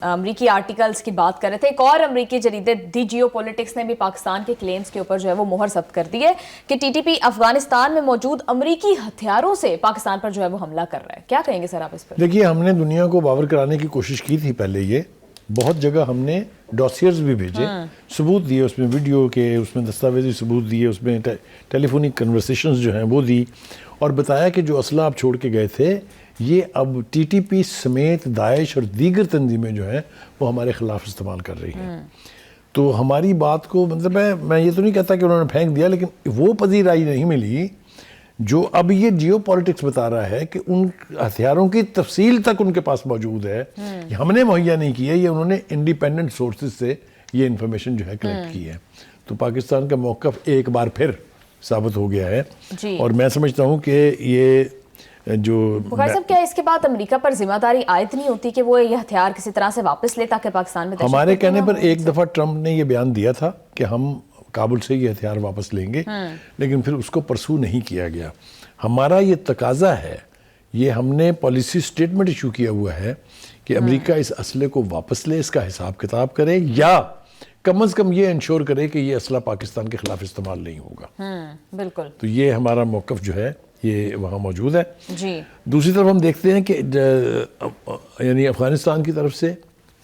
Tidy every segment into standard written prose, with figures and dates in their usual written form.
امریکی آرٹیکلز کی بات کر رہے تھے. ایک اور امریکی جریدے دی جیو پولیٹکس نے بھی پاکستان کے کلیمز کے اوپر جو ہے وہ مہر ثبت کر دی ہے کہ ٹی ٹی پی افغانستان میں موجود امریکی ہتھیاروں سے پاکستان پر جو ہے وہ حملہ کر رہا ہے. کیا کہیں گے سر آپ اس پر؟ دیکھیے، ہم نے دنیا کو باور کرانے کی کوشش کی تھی پہلے. یہ بہت جگہ ہم نے ڈاسیئرز بھی بھیجے، ثبوت دیے، اس میں ویڈیو کے، اس میں دستاویزی ثبوت دیے، اس میں ٹیلی فونک کنورسیشنز جو ہیں وہ دی، اور بتایا کہ جو اسلحہ آپ چھوڑ کے گئے تھے یہ اب ٹی ٹی پی سمیت داعش اور دیگر تنظیمیں جو ہیں وہ ہمارے خلاف استعمال کر رہی ہیں. تو ہماری بات کو مطلب میں یہ تو نہیں کہتا کہ انہوں نے پھینک دیا، لیکن وہ پذیرائی نہیں ملی جو اب یہ جیو پولیٹکس بتا رہا ہے کہ ان ہتھیاروں کی تفصیل تک ان کے پاس موجود ہے. ہم نے مہیا نہیں کی ہے، یہ انہوں نے انڈیپینڈنٹ سورسز سے یہ انفارمیشن جو ہے کلیکٹ کی ہے. تو پاکستان کا موقف ایک بار پھر ثابت ہو گیا ہے. اور میں سمجھتا ہوں کہ یہ جو بخاری صاحب، کیا اس کے بعد امریکہ پر ذمہ داری عائد نہیں ہوتی کہ وہ یہ ہتھیار کسی طرح سے واپس لے تاکہ پاکستان میں دہشت ہمارے کہنے پر ایک دفعہ ٹرمپ نے یہ بیان دیا تھا کہ ہم کابل سے یہ ہتھیار واپس لیں گے، لیکن پھر اس کو پرسو نہیں کیا گیا. ہمارا یہ تقاضا ہے، یہ ہم نے پالیسی سٹیٹمنٹ ایشو کیا ہوا ہے کہ امریکہ اس اسلحے کو واپس لے، اس کا حساب کتاب کرے، یا کم از کم یہ انشور کرے کہ یہ اسلحہ پاکستان کے خلاف استعمال نہیں ہوگا. بالکل. تو یہ ہمارا موقف جو ہے یہ وہاں موجود ہے. جی. دوسری طرف ہم دیکھتے ہیں کہ یعنی افغانستان کی طرف سے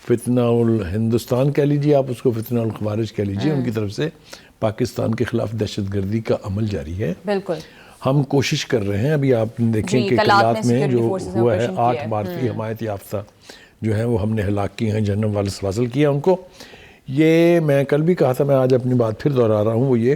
فتنہ الہندوستان کہہ لیجیے، آپ اس کو فتنہ الخوارج کہہ لیجیے، ان کی طرف سے پاکستان کے خلاف دہشت گردی کا عمل جاری ہے. بالکل. ہم کوشش کر رہے ہیں، ابھی آپ دیکھیں کہ کلات میں جو ہوا ہے 8 بھارتی حمایت یافتہ جو ہیں وہ ہم نے ہلاک کی ہیں، جہنم والے سے حاصل کیا ان کو. یہ میں کل بھی کہا تھا، میں آج اپنی بات پھر دہرا رہا ہوں، وہ یہ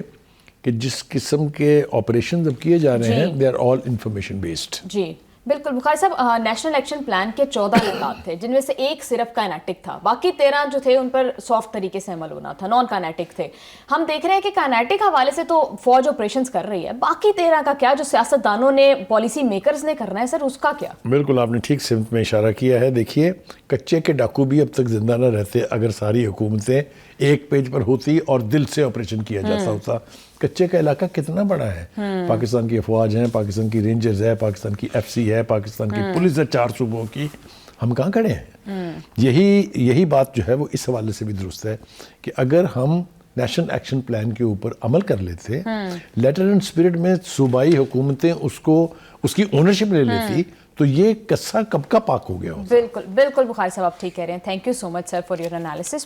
کہ جس قسم کے آپریشنز اب کیے جا رہے ہیں they are all information based. جی بالکل. بخاری صاحب، نیشنل ایکشن پلان کے 14 نکات تھے، جن میں سے ایک صرف کائنیٹک تھا، باقی 13 جو تھے ان پر سافٹ طریقے سے عمل ہونا تھا، نان کائنیٹک تھے. ہم دیکھ رہے ہیں کہ کائنیٹک حوالے سے تو فوج آپریشنز کر رہی ہے، باقی 13 کا کیا، جو سیاستدانوں نے، پالیسی میکرز نے کرنا ہے سر، اس کا کیا؟ بالکل، آپ نے ٹھیک سمت میں اشارہ کیا ہے. دیکھیے، کچے کے ڈاکو بھی اب تک زندہ نہ رہتے اگر ساری حکومتیں ایک پیج پر ہوتی اور دل سے آپریشن کیا جاتا ہوتا. کچے کا علاقہ کتنا بڑا ہے، پاکستان کی افواج ہیں، پاکستان کی رینجرز ہے، پاکستان کی ایف سی ہے، پاکستان کی پولیس ہے 4 صوبوں کی. ہم کہاں کھڑے ہیں؟ یہی بات جو ہے وہ اس حوالے سے بھی درست ہے کہ اگر ہم نیشنل ایکشن پلان کے اوپر عمل کر لیتے، لیٹر اینڈ اسپرٹ میں صوبائی حکومتیں اس کی اونرشپ لے لیتی، تو یہ قصہ کب کا پاک ہو گیا ہوتا. بالکل بالکل بخاری صاحب، آپ ٹھیک کہہ رہے ہیں. Thank you so much sir for your analysis.